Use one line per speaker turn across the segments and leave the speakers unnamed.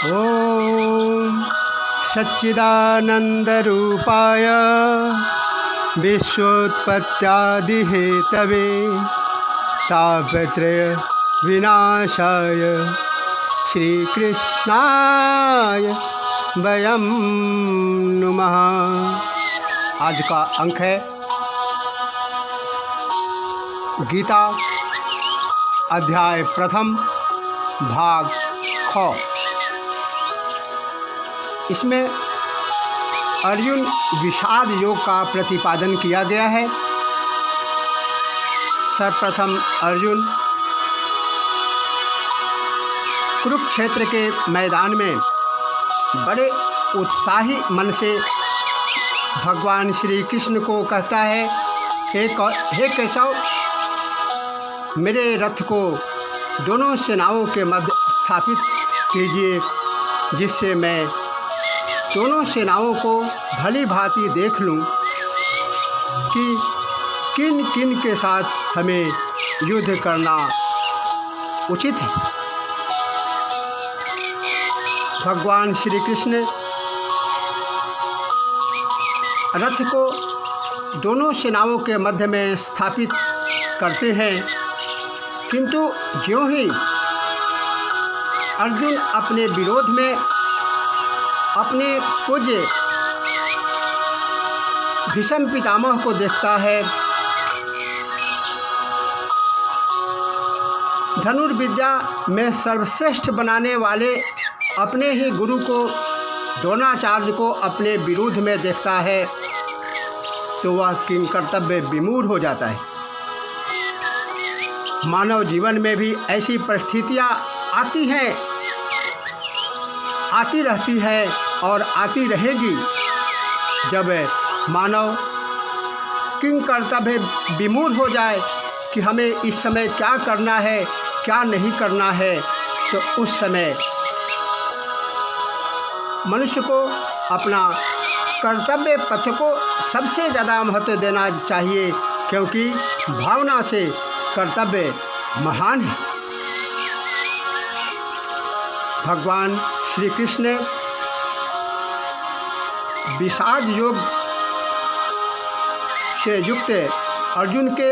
ओम सच्चिदानंदरूपाय विश्वोत्पत्त्यादिहेतवे तापत्रय विनाशाय श्रीकृष्णाय वयं नुमः। आज का अंक है गीता अध्याय प्रथम भाग ख। इसमें अर्जुन विषाद योग का प्रतिपादन किया गया है। सर्वप्रथम अर्जुन कुरुक्षेत्र के मैदान में बड़े उत्साही मन से भगवान श्री कृष्ण को कहता है, हे केशव, मेरे रथ को दोनों सेनाओं के मध्य स्थापित कीजिए, जिससे मैं दोनों सेनाओं को भली भांति देख लूं कि किन किन के साथ हमें युद्ध करना उचित है। भगवान श्री कृष्ण रथ को दोनों सेनाओं के मध्य में स्थापित करते हैं, किंतु ज्यों ही अर्जुन अपने विरोध में अपने पूज्य भीष्म पितामह को देखता है, धनुर्विद्या में सर्वश्रेष्ठ बनाने वाले अपने ही गुरु को, द्रोणाचार्य को अपने विरोध में देखता है, तो वह किंग कर्तव्य विमूढ़ हो जाता है। मानव जीवन में भी ऐसी परिस्थितियाँ आती रहती है और आती रहेगी, जब मानव किंग कर्तव्य विमूढ़ हो जाए कि हमें इस समय क्या करना है, क्या नहीं करना है। तो उस समय मनुष्य को अपना कर्तव्य पथ को सबसे ज़्यादा महत्व देना चाहिए, क्योंकि भावना से कर्तव्य महान है। भगवान श्री कृष्ण ने विषाद योग से युक्त अर्जुन के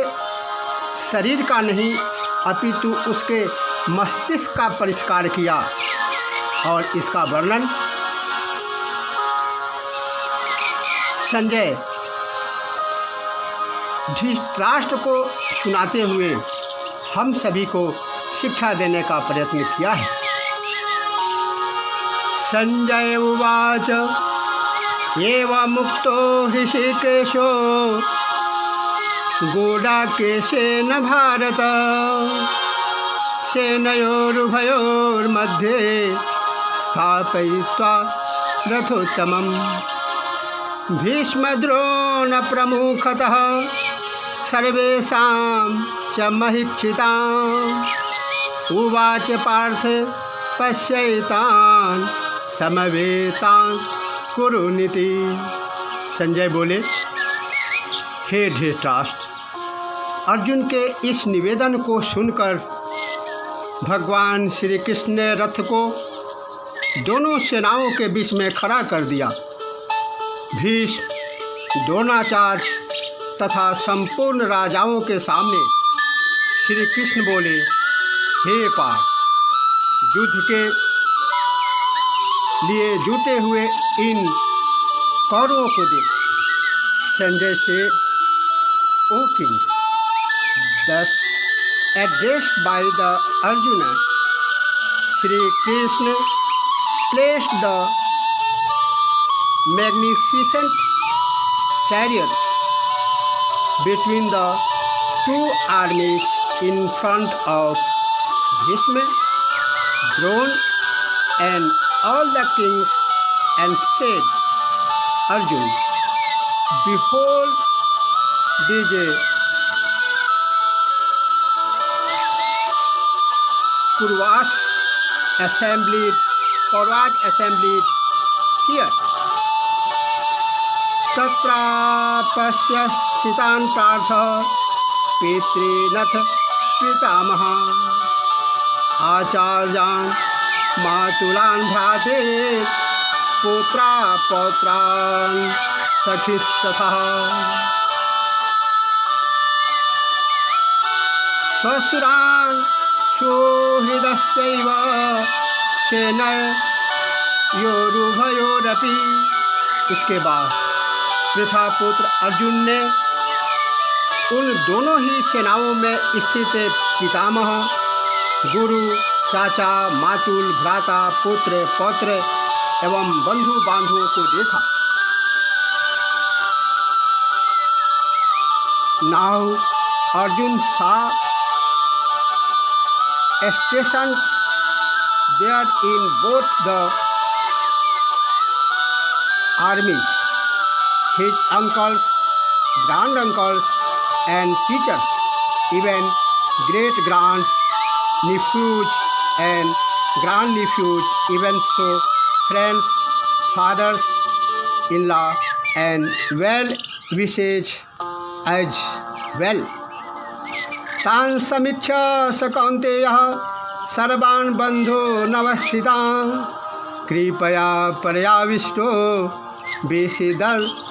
शरीर का नहीं अपितु उसके मस्तिष्क का परिष्कार किया, और इसका वर्णन संजय धृतराष्ट्र को सुनाते हुए हम सभी को शिक्षा देने का प्रयत्न किया है। संजय उवाच एवं मुक्तो ऋषिकेशो गूढाकेशेन भारत सेनयोरुभयोर्मध्ये स्थापयित्वा रथोत्तमम् भीष्मद्रोण प्रमुखतः सर्वेषां च महीक्षितान् उवाच पार्थ पश्यैतान् समवेतान् कुरुनीति। संजय बोले, हे धृतराष्ट्र, अर्जुन के इस निवेदन को सुनकर भगवान श्री कृष्ण ने रथ को दोनों सेनाओं के बीच में खड़ा कर दिया। भीष्म, द्रोणाचार्य तथा संपूर्ण राजाओं के सामने श्री कृष्ण बोले, हे पार्थ, युद्ध के लिए जुटे हुए इन कौरवों को देख। संजय से, O king, thus addressed by the Arjuna, Shri Krishna placed the magnificent chariot between the two armies in front of Bhishma, Drona and all the kings, and said, Arjun, behold these Kauravas assembled here. तत्रा पश्य स्थितान् पार्थ पितॄनथ पितामहान् आचार्यान् मातुलान् भ्राते पुत्रा पौत्रान् सखिस्तथा श्वशुरान् सुहृदस्यैव सेनयोरुभयोरपि। इसके बाद पृथा पुत्र अर्जुन ने उन दोनों ही सेनाओं में स्थित पितामह, गुरु, चाचा, मातुल, भ्राता, पुत्र, पौत्र एवं बंधु बांधवों को देखा। Now Arjun saw stationed there in both the armies his uncles, granduncles and teachers, even great-grand nephews and grandnephews, even so friends, fathers-in-law and well-wishers as well. तान् समीक्ष्य स कौन्तेयः सर्वान् बन्धो नवस्थितान् कृपया पर्याविष्टो विषीदन्निदमब्रवीत्।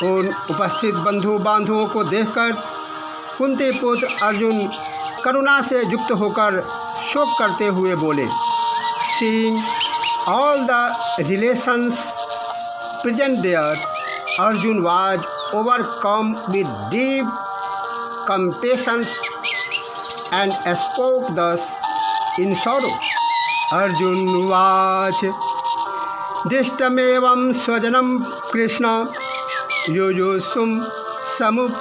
उन उपस्थित बंधु बांधवों को देखकर कुंती पुत्र अर्जुन करुणा से युक्त होकर शोक करते हुए बोले, Seeing all the relations present there, Arjun was overcome with deep compassion and spoke thus in sorrow. Arjun उवाच दृष्टमेवं स्वजनं कृष्ण युयुत्सुं समुपस्थितं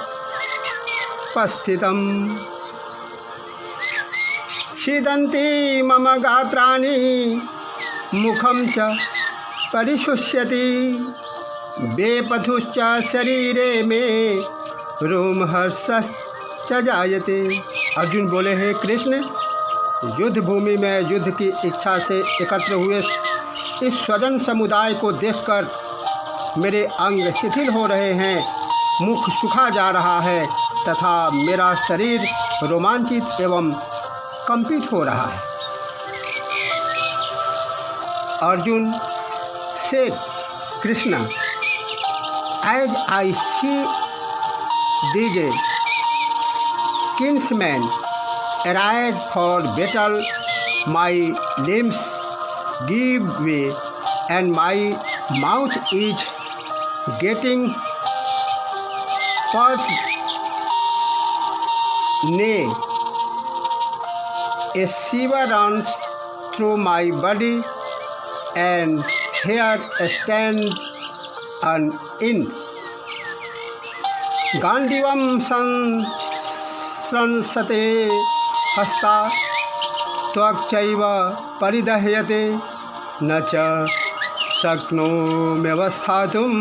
सीदन्ति मम गात्राणि मुखं च परिशुष्यति बेपथुश्च शरीरे में रोमहर्षश्च जायते। अर्जुन बोले, हे कृष्ण, युद्ध भूमि में युद्ध की इच्छा से एकत्र हुए इस स्वजन समुदाय को देखकर मेरे अंग शिथिल हो रहे हैं, मुख सूखा जा रहा है तथा मेरा शरीर रोमांचित एवं कंपित हो रहा है। अर्जुन से Krishna, as I see these kinsmen arrayed for battle, my limbs give way and my mouth is getting parched. Nay, a shiver runs through my body and here stand an in गांडीवं संसते हस्ता त्वक्चैव परिदह्यते न च शक्नोम्यवस्थातुं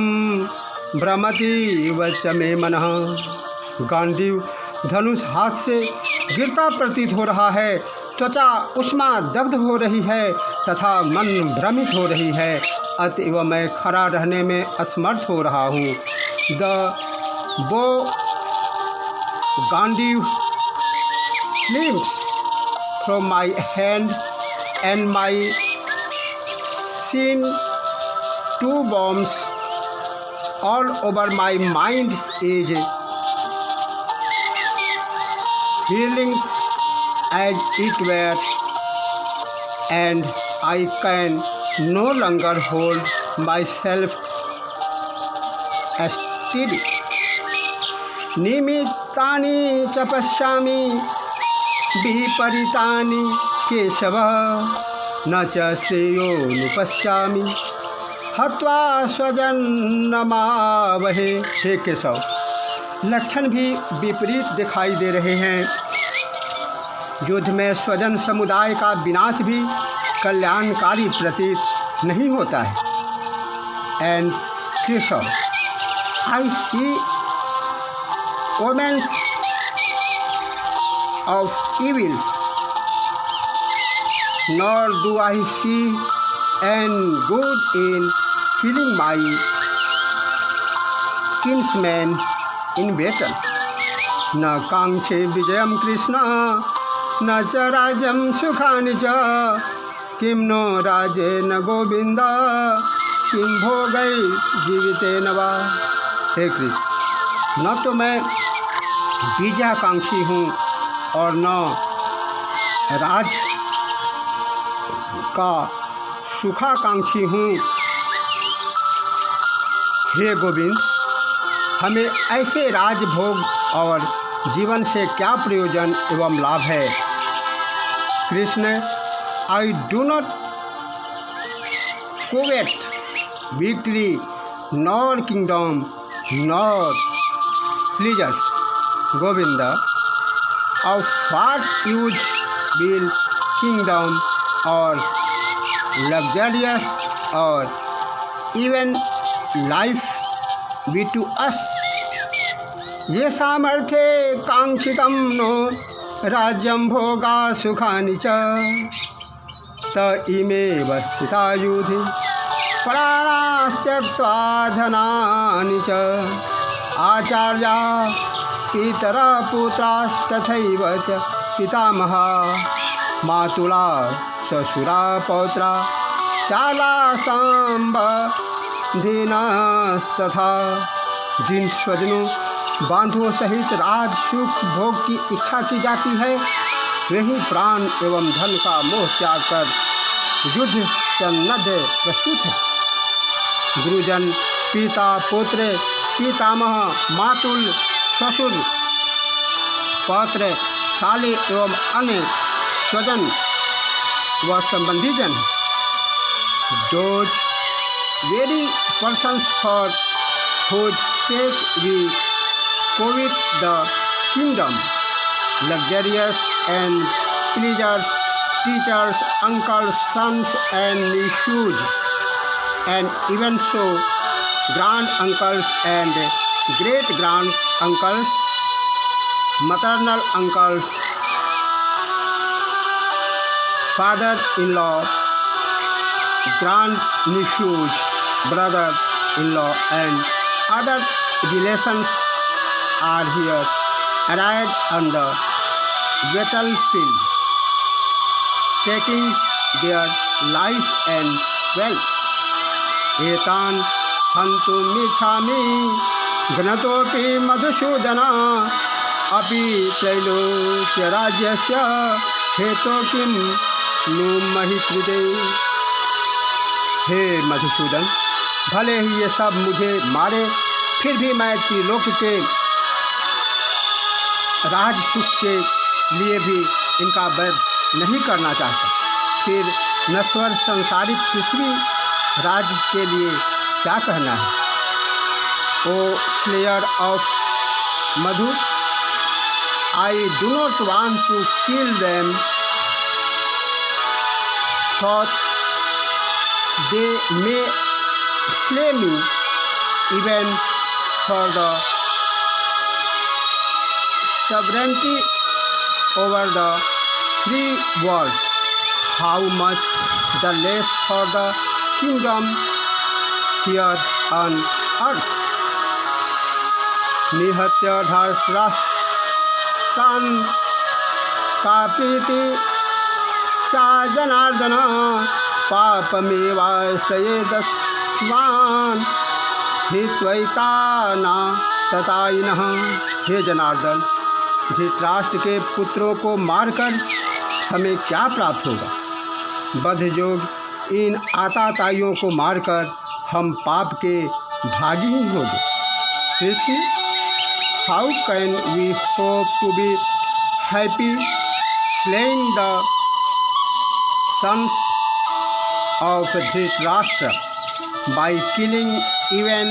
भ्रमतीव च मे मनः। गांडीव धनुष हाथ से गिरता प्रतीत हो रहा है, त्वचा उष्मा दग्ध हो रही है तथा मन भ्रमित हो रही है, अतएव मैं खड़ा रहने में असमर्थ हो रहा हूँ। The bow Gandhi slips from my hand and my seen two bombs all over my mind is feelings as it were, and I can no longer hold myself steady. निमित्तानि च पश्यामि विपरीतानि केशव न च श्रेयोनुपश्यामि हत्वा स्वजन्नमावहे। हे केशव, लक्षण भी विपरीत दिखाई दे रहे हैं। युद्ध में स्वजन समुदाय का विनाश भी कल्याणकारी प्रतीत नहीं होता है। And Keshav, I see omens of evils, nor do I see any good in killing my kinsmen in battle. न कांक्षे विजयम कृष्ण न च राज्यं सुखानि च किं नो राज्येन गोविंद किं भोगै जीवितेन वा। हे कृष्ण, न तो मैं बीजाकांक्षी हूँ और न राज का सुखाकांक्षी हूँ। हे गोविंद, हमें ऐसे राजभोग और जीवन से क्या प्रयोजन एवं लाभ है। Krishna, I do not covet victory nor kingdom nor pleasures Govinda, of what use will kingdom or luxurious or even life be to us? ये सामर्थ्ये कांक्षितं नो राज्यं भोगा सुखानि च त इमेव स्थिता युधि प्राणास्त्यक्त्वा धनानि च आचार्या पितरा पुत्रास्तथैव च पितामहा मातुला ससुरा पौत्रा शाला संबंधिनस्तथा। जिन स्वजनों बांधुओं सहित राज सुख भोग की इच्छा की जाती है, वही प्राण एवं धन का मोह त्याग कर युद्ध सन्नद्ध प्रस्तुत है। गुरुजन, पिता पुत्र, पितामह, मातुल, ससुर, पौत्र, साले एवं अन्य स्वजन व संबंधी जन, those very persons for whose sake we covet the kingdom, luxurious and pleasures, teachers, uncles, sons and nephews, and even so grand uncles and great grand uncles, maternal uncles, father-in-law, grand nephews, brother-in-law and other relations are here arrayed on the battlefield, taking their lives and wealth. एतान हन्तुमिच्छामि घ्नतोऽपि मधुसूदना अपि त्रैलोक्यराज्यस्य हेतो किं नु महि कृते। हे मधुसूदन, भले ही ये सब मुझे मारे, फिर भी मैं त्रिलोक के राज सुख के लिए भी इनका वध नहीं करना चाहता। फिर नश्वर संसारिक पृथ्वी राज के लिए क्या कहना है। O slayer of Madhu, I do not want to kill them, thought they may slay me even for the sovereignty over the three worlds, how much the less for the kingdom here on earth. निहत्य धर्तराष्ट्रान् का प्रीति सा जनार्दन पापमेवाश्रयेदस्मान् हित्वैताना ततायिनः। हे जनार्दन, धृतराष्ट्र के पुत्रों को मारकर हमें क्या प्राप्त होगा। बद्धजोग इन आताताइयों को मारकर हम पाप के भागी ही होंगे। Krishna, how can we hope to be happy slaying the sons of Dhritarashtra by killing even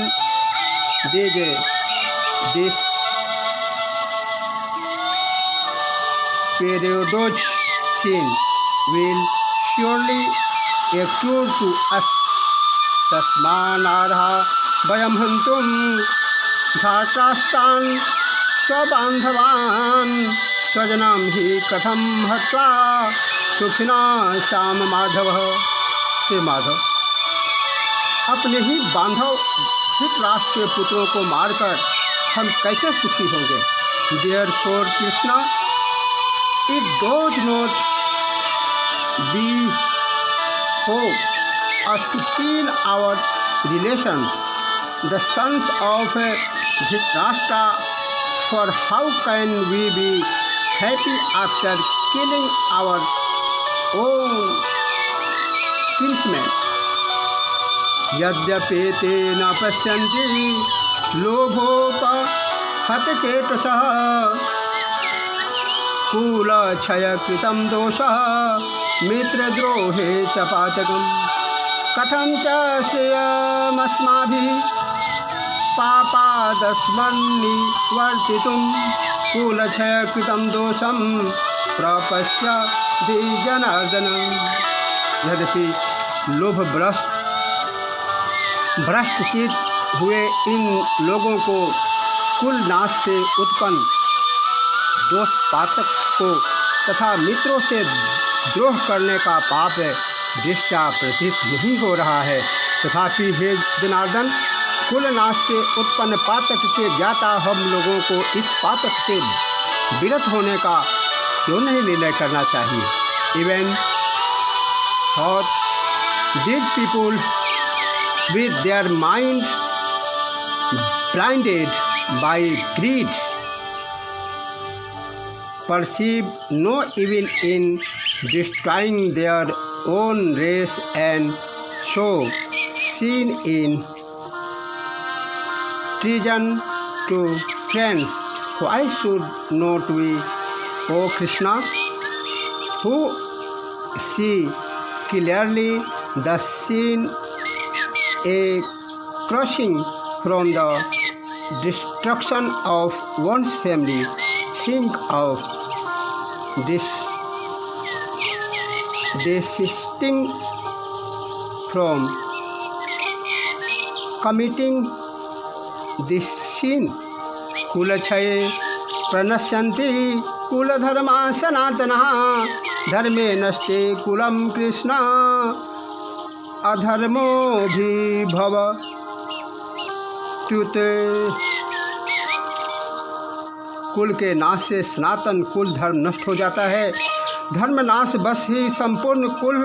this periodous sin will surely accrue to us. तस्मानार्हा वयं हन्तुं धार्तराष्ट्रान् स्वबान्धवान् स्वजनं हि कथं हत्वा सुखिना श्याम माधव। हे माधव, अपने ही बांधव धृतराष्ट्र के पुत्रों को मारकर हम कैसे सुखी होंगे। Therefore Krishna, It does not behoove us to kill our relations, the sons of Dhritarashtra, for how can we be happy after killing our own kinsmen? यद्यपेते न पश्यन्ति लोभोपहतचेतसः कुलक्षयकृतं दोषः मित्रद्रोहे च पातकम् कथं च श्रेयमस्माभिः पापादस्मन्निवर्तितुं कुलक्षयकृतं दोषं प्रपश्यति जनार्दन। यद्यपि भ्रष्टचित हुए इन लोगों को कुल नाश से उत्पन्न दोष पातक को तथा मित्रों से द्रोह करने का पाप दृष्टा प्रतीत नहीं हो रहा है, तथापि हे जनार्दन, कुल नाश से उत्पन्न पातक के ज्ञाता हम लोगों को इस पातक से विरत होने का क्यों नहीं निर्णय करना चाहिए? Even thought these people with their mind blinded by greed perceive no evil in destroying their own race and so sin in treason to friends. Why should not we, O Krishna, who see clearly the sin a crushing from the destruction of one's family, think of desisting from committing this sin? कुलक्षये प्रणश्यन्ति कुलधर्मा सनातनः धर्मे नष्टे कुलं कृष्ण अधर्मो भी भव त्युते। कुल के नाश से सनातन कुल धर्म नष्ट हो जाता है, धर्म नाश बस ही संपूर्ण कुल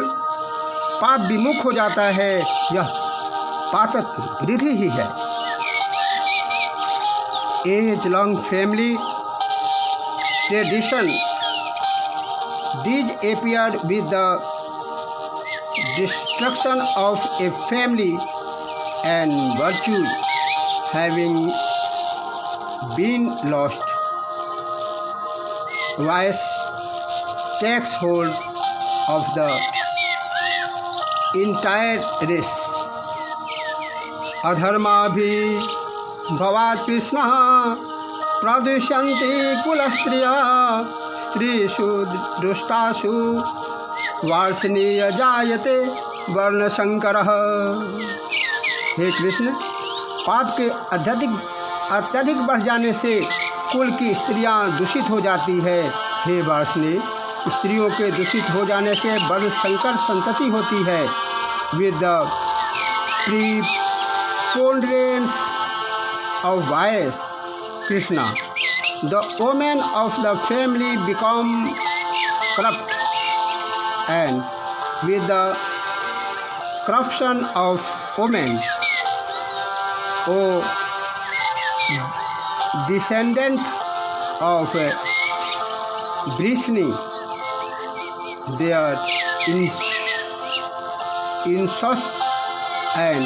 पाप विमुख हो जाता है। यह पातक विधि ही है। As long family tradition these appear with the destruction of a family and virtue having been lost. Vice takes hold of the entire race. अधर्मा भी भवात् कृष्णः प्रदुष्यन्ति कुलस्त्रियः स्त्रीषु दुष्टासु वार्ष्णेय जायते वर्णशंकरः। हे कृष्ण, पाप के अत्यधिक बढ़ जाने से कुल की स्त्रियां दूषित हो जाती है। हे वार्ष्णेय, स्त्रियों के दूषित हो जाने से वर्णशंकर संतति होती है। With the preponderance of vice Krishna, the women of the family become corrupt, and with the corruption of women, O descendants of Vrishni, their incest and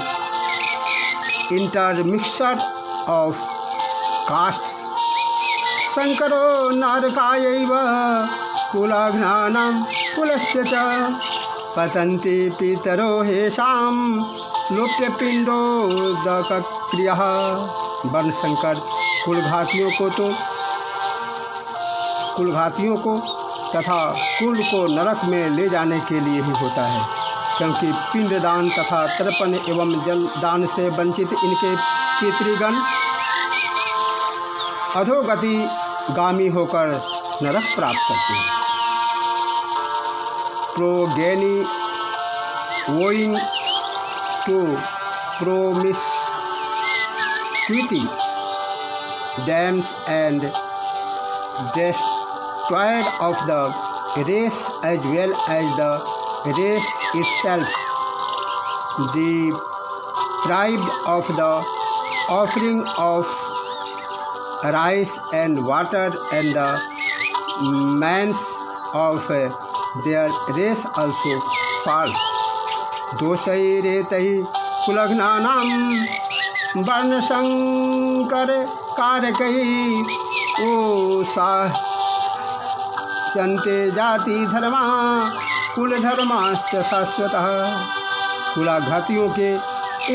intermixture of castes शंकरो नरकायैव कुलघ्नानां कुलस्य च पतन्ति पितरो हेषां लुप्तपिण्डोदकक्रियः। वर्णशंकर कुलघातियों को तथा कुल को नरक में ले जाने के लिए ही होता है, क्योंकि पिंडदान तथा तर्पण एवं जलदान से वंचित इनके पितृगण अधोगति गामी होकर नरक प्राप्त करते हैं। Progeny owing to promiscuity dames and tired of the race as well as the race itself, deprived of the offering of rice and water, and the means of their race also fall. दोषै रेतै कुलघ्नानां वर्णसंकर कारकै ओषास्यन्ते जाति धर्मा कुलधर्मास्य शाश्वतः। कुलाघातियों के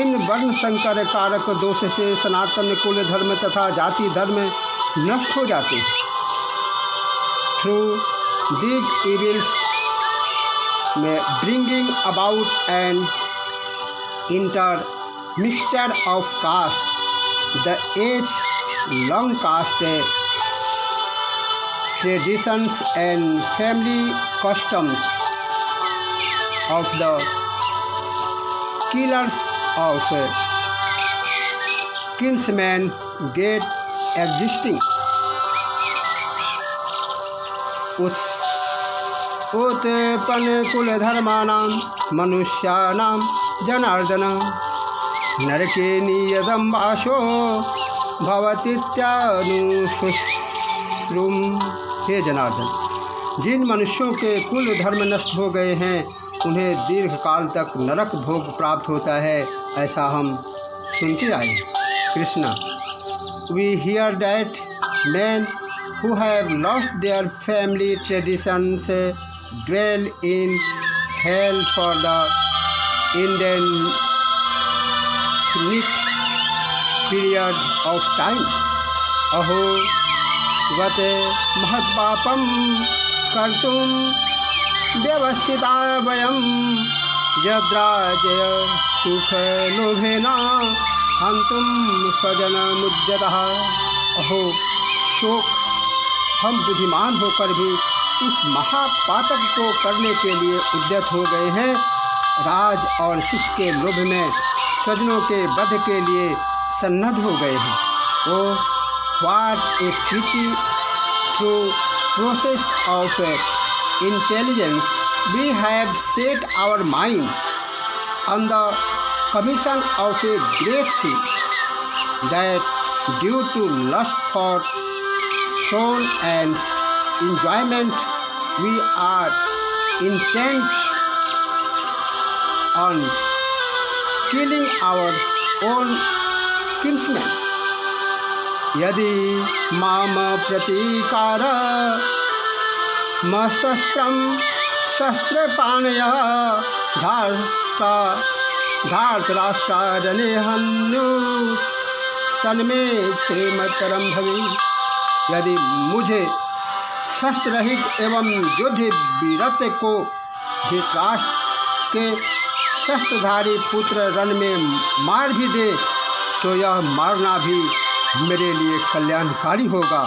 इन वर्ण संकर कारक दोष से सनातन कुल धर्म तथा जाति धर्म नष्ट हो जाते हैं। Through these evils bringing about an intermixture of caste, the age-long caste traditions and family customs of the killers of kinsmen get existing. उत्पन्न कुल धर्मानां मनुष्याणां जनार्दन नरके नियतं वासो भवतीत्यानुशुश्रुम। हे जनार्दन, जिन मनुष्यों के कुल धर्म नष्ट हो गए हैं उन्हें दीर्घ काल तक नरक भोग प्राप्त होता है, ऐसा हम सुनते आए। Krishna, we hear that men who have lost their family traditions dwell in hell for the indefinite period of time. अहो वत महत्पापं कर्तुं व्यवसिता वयं यद्राजय सुखलोभेन हन्तुं स्वजनमुद्यतः। अहो शोक, हम बुद्धिमान होकर भी इस महापातक को करने के लिए उद्यत हो गए हैं। राज और सुख के लोभ में स्वजनों के वध के लिए सन्नद्ध हो गए हैं। O what a pity, through process of intelligence we have set our mind on the commission of a great sin, that due to lust for throne and enjoyment we are intent on killing our own kinsmen. यदि माम प्रतीकार मशस्त्रं शस्त्रपाणयः धार्तराष्ट्रारणे हन्यु तन्मे क्षेमतरं भवेत्। यदि मुझे शस्त्र रहित एवं युद्ध वीरत्व को धृतराष्ट्र के शस्त्रधारी पुत्र रण में मार भी दे तो यह मारना भी मेरे लिए कल्याणकारी होगा।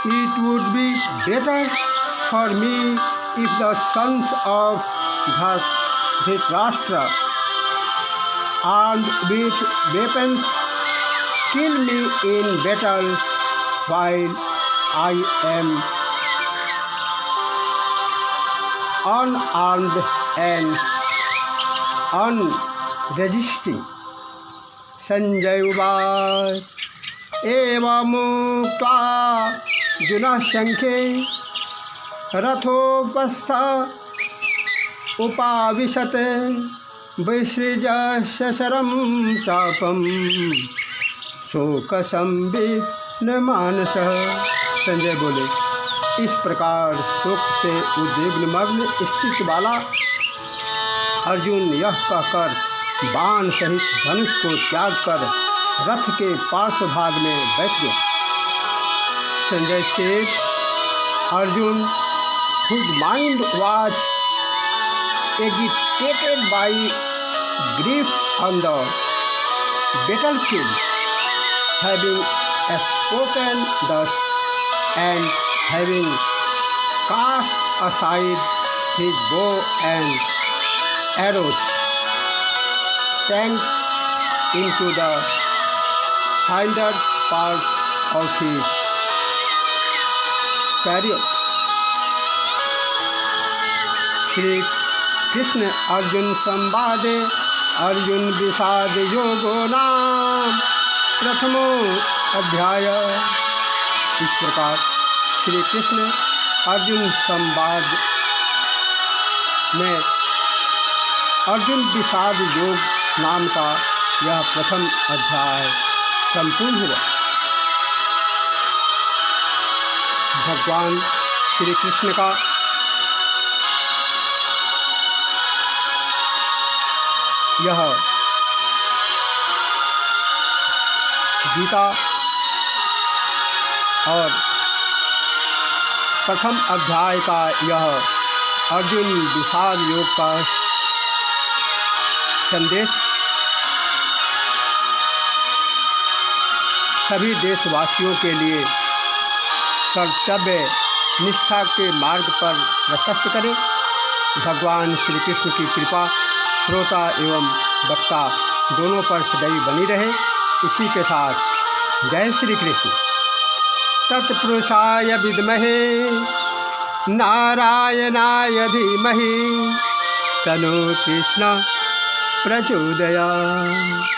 It would be better for me if the sons of Dhritarashtra armed with weapons kill me in battle while I am unarmed and unresisting. Sanjay उवाच एवमुक्त्वा जुनः शङ्खे रथोपस्थ उपाविशत् विसृज शशरं चापं शोकसंविघ्न मानस। संजय बोले, इस प्रकार शोक से उद्विग्न स्थित वाला अर्जुन यह कहकर बाण सहित धनुष को त्याग कर रथ के पार्श्व भाग में बैठ गया। Sanjay said, Arjun, whose mind was agitated by grief on the battlefield, having spoken thus and having cast aside his bow and arrows, sank into the hinder part of his chariot Shri Krishna Arjun संवादे Arjun विषाद योगो नाम प्रथमो अध्याय। इस प्रकार श्री कृष्ण अर्जुन संवाद में अर्जुन विषाद योग नाम का यह प्रथम अध्याय संपूर्ण हुआ। भगवान श्री कृष्ण का यह गीता और प्रथम अध्याय का यह अर्जुन विषाद योग का संदेश सभी देशवासियों के लिए कर्तव्य निष्ठा के मार्ग पर प्रशस्त करें। भगवान श्री कृष्ण की कृपा श्रोता एवं वक्ता दोनों पर सदैव बनी रहे। इसी के साथ जय श्री कृष्ण। तत्पुरुषाय विद्महे नारायणाय धीमहि तन्नो कृष्ण प्रचोदयात्।